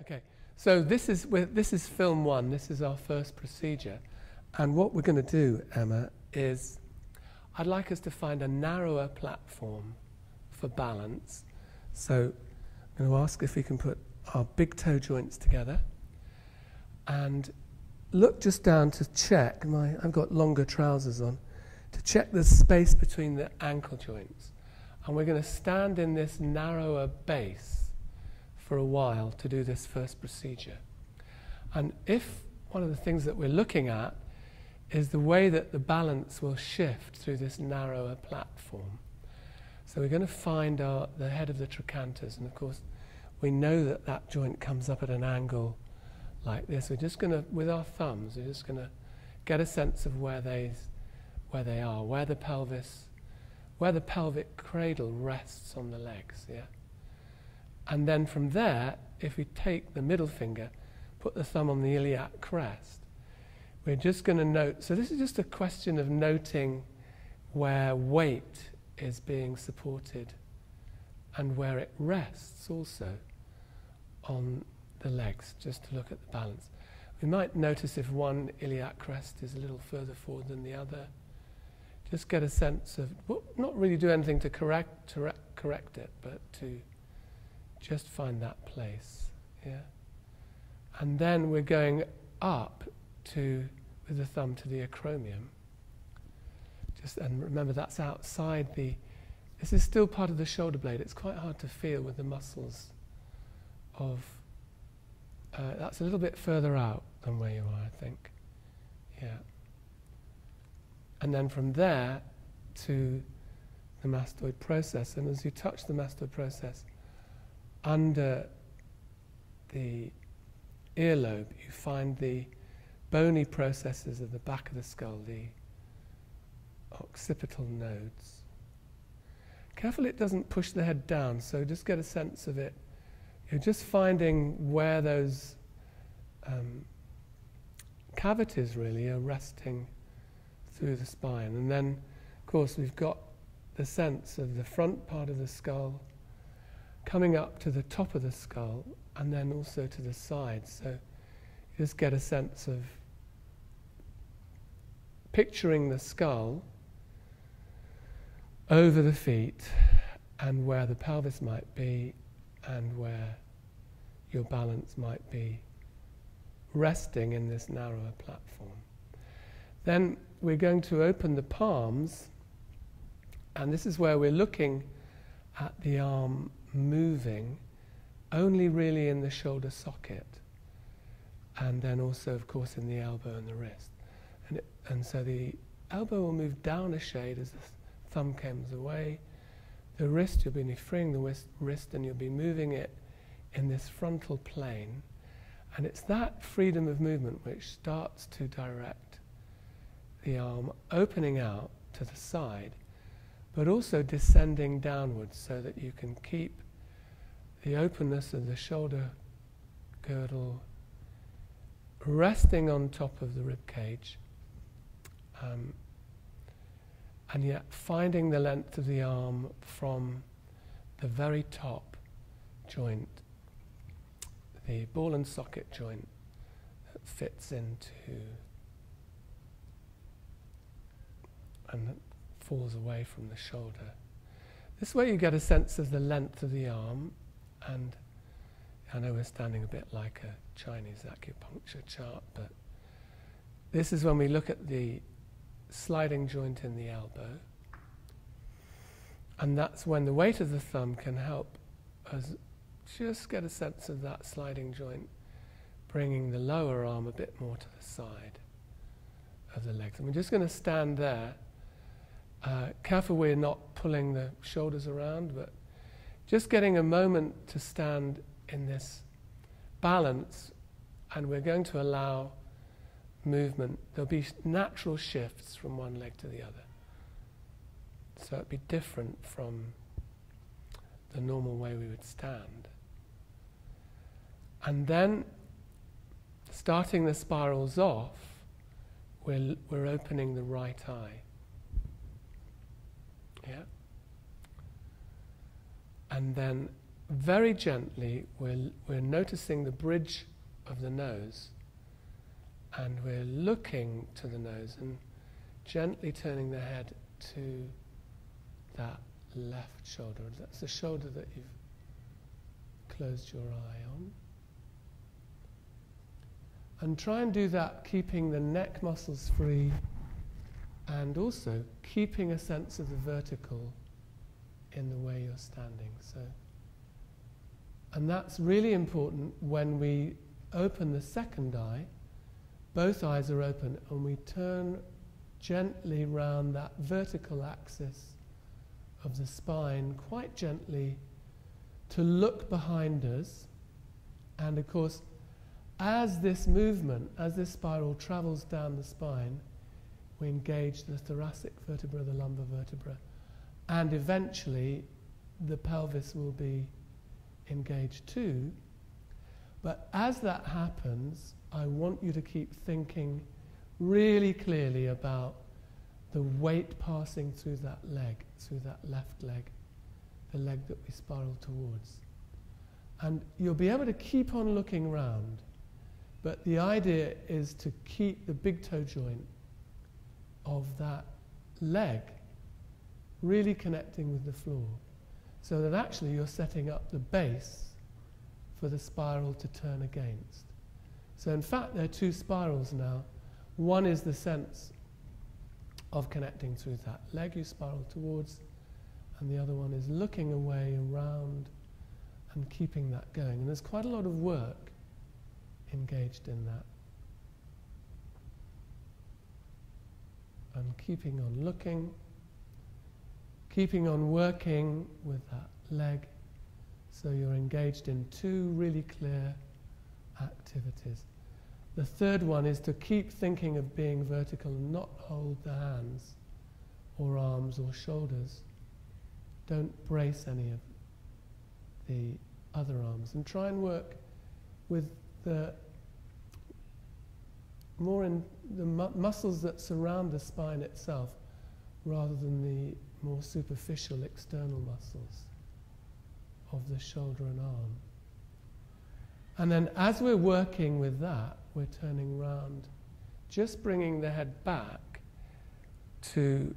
Okay, so this is film one. This is our first procedure. And what we're going to do, Emma, is I'd like us to find a narrower platform for balance. So I'm going to ask if we can put our big toe joints together and look just down to check I've got longer trousers on, to check the space between the ankle joints. And we're going to stand in this narrower base for a while to do this first procedure. And if one of the things that we're looking at is the way that the balance will shift through this narrower platform. So we're going to find the head of the trochanters, and of course we know that that joint comes up at an angle like this. We're just going to, with our thumbs, we're just going to get a sense of where they are, where the pelvic cradle rests on the legs, yeah? And then from there, if we take the middle finger, put the thumb on the iliac crest, we're just going to note, so this is just a question of noting where weight is being supported and where it rests also on the legs, just to look at the balance. We might notice if one iliac crest is a little further forward than the other. Just get a sense of, well, not really do anything to correct it, but to just find that place, yeah? And then we're going up with the thumb to the acromion. And remember, that's outside this is still part of the shoulder blade. It's quite hard to feel with the muscles of, that's a little bit further out than where you are, I think. Yeah. And then from there to the mastoid process. And as you touch the mastoid process, under the earlobe, you find the bony processes of the back of the skull, the occipital nodes. Careful it doesn't push the head down, so just get a sense of it. You're just finding where those cavities really are resting through the spine. And then, of course, we've got the sense of the front part of the skull coming up to the top of the skull and then also to the sides. So you just get a sense of picturing the skull over the feet and where the pelvis might be and where your balance might be resting in this narrower platform. Then we're going to open the palms, and this is where we're looking at the arm moving only really in the shoulder socket, and then also, of course, in the elbow and the wrist. And so the elbow will move down a shade as the thumb comes away. The wrist, you'll be freeing the wrist and you'll be moving it in this frontal plane. And it's that freedom of movement which starts to direct the arm opening out to the side, but also descending downwards so that you can keep the openness of the shoulder girdle resting on top of the rib cage, and yet finding the length of the arm from the very top joint, the ball and socket joint that fits into and falls away from the shoulder. This way you get a sense of the length of the arm, and I know we're standing a bit like a Chinese acupuncture chart, but this is when we look at the sliding joint in the elbow, and that's when the weight of the thumb can help us just get a sense of that sliding joint, bringing the lower arm a bit more to the side of the legs. And we're just going to stand there. Careful we're not pulling the shoulders around, but just getting a moment to stand in this balance, and we're going to allow movement. There'll be natural shifts from one leg to the other. So it'd be different from the normal way we would stand. And then, starting the spirals off, we're opening the right eye. Yeah? And then very gently, we're noticing the bridge of the nose, and we're looking to the nose and gently turning the head to that left shoulder. That's the shoulder that you've closed your eye on. And try and do that keeping the neck muscles free and also keeping a sense of the vertical in the way you're standing. And that's really important when we open the second eye. Both eyes are open and we turn gently round that vertical axis of the spine, quite gently, to look behind us. And of course, as this movement, as this spiral travels down the spine, we engage the thoracic vertebra, the lumbar vertebra, and eventually the pelvis will be engaged too. But as that happens, I want you to keep thinking really clearly about the weight passing through that leg, through that left leg, the leg that we spiral towards. And you'll be able to keep on looking round, but the idea is to keep the big toe joint of that leg really connecting with the floor, so that actually you're setting up the base for the spiral to turn against. So in fact, there are two spirals now. One is the sense of connecting through that leg you spiral towards, and the other one is looking away, around, and keeping that going. And there's quite a lot of work engaged in that. And keeping on looking, keeping on working with that leg, so you're engaged in two really clear activities. The third one is to keep thinking of being vertical and not hold the hands or arms or shoulders. Don't brace any of the other arms, and try and work with the more in the muscles that surround the spine itself rather than the more superficial external muscles of the shoulder and arm. And then as we're working with that, we're turning round, just bringing the head back to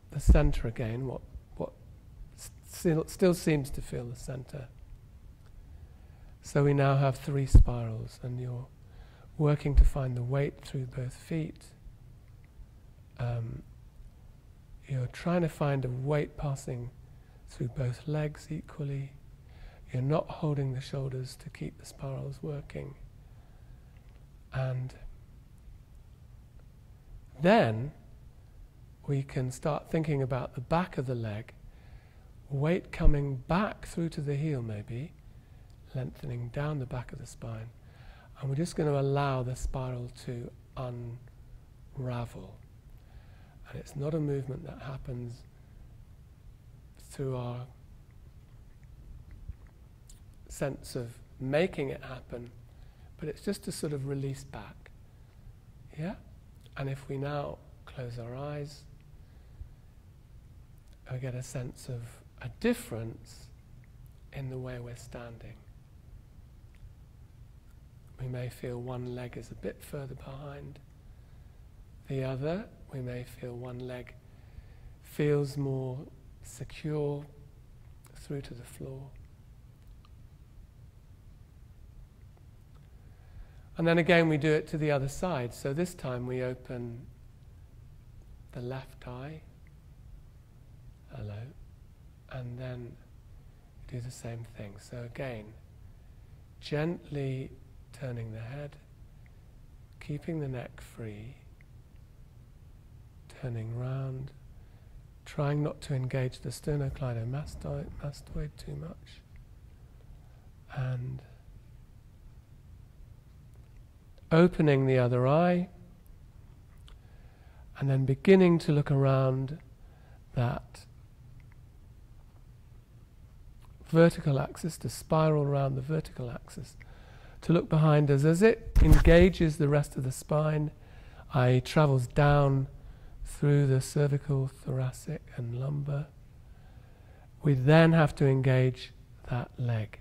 the center again, what still seems to feel the center. So we now have three spirals, and you're working to find the weight through both feet. You're trying to find a weight passing through both legs equally. You're not holding the shoulders to keep the spirals working. And then we can start thinking about the back of the leg, weight coming back through to the heel maybe, lengthening down the back of the spine. And we're just going to allow the spiral to unravel. And it's not a movement that happens through our sense of making it happen, but it's just to sort of release back. Yeah? And if we now close our eyes, we get a sense of a difference in the way we're standing. We may feel one leg is a bit further behind the other. We may feel one leg feels more secure through to the floor. And then again we do it to the other side. So this time we open the left eye. Hello. And then do the same thing. So again, gently turning the head, keeping the neck free, turning round, trying not to engage the sternocleidomastoid too much, and opening the other eye, and then beginning to look around that vertical axis, to spiral around the vertical axis, to look behind us as it engages the rest of the spine, i.e. travels down through the cervical, thoracic and lumbar. We then have to engage that leg.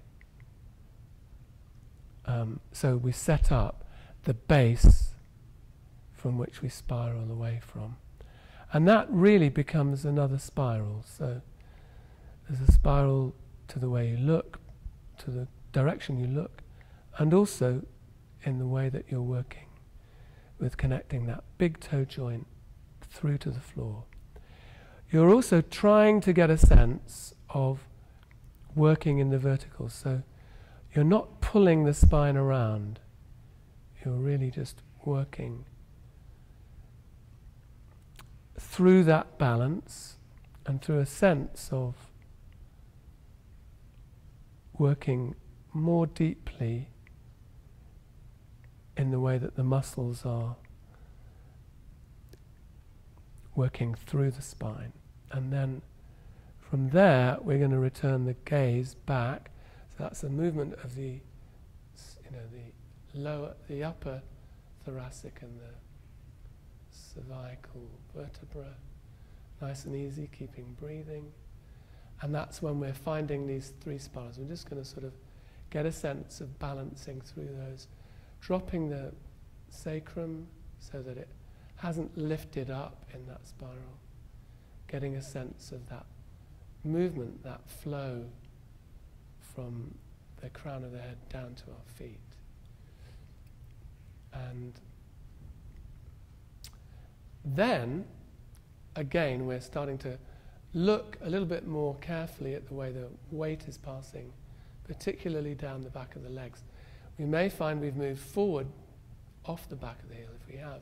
So we set up the base from which we spiral away from. And that really becomes another spiral. So there's a spiral to the way you look, to the direction you look, and also in the way that you're working with connecting that big toe joint through to the floor. You're also trying to get a sense of working in the vertical. So you're not pulling the spine around. You're really just working through that balance and through a sense of working more deeply in the way that the muscles are working through the spine. And then from there we're going to return the gaze back. So that's a movement of the, the upper thoracic and the cervical vertebra, nice and easy, keeping breathing. And that's when we're finding these three spirals. We're just going to sort of get a sense of balancing through those, dropping the sacrum so that it hasn't lifted up in that spiral, getting a sense of that movement, that flow from the crown of the head down to our feet. And then, again, we're starting to look a little bit more carefully at the way the weight is passing, particularly down the back of the legs. We may find we've moved forward off the back of the heel. If we have,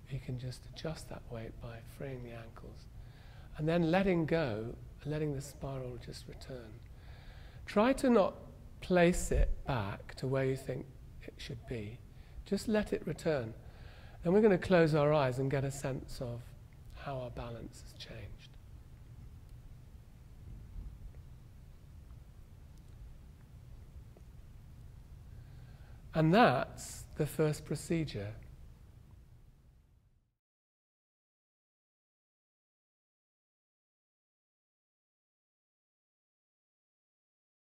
you can just adjust that weight by freeing the ankles. And then letting go, letting the spiral just return. Try to not place it back to where you think it should be. Just let it return. Then we're going to close our eyes and get a sense of how our balance has changed. And that's the first procedure.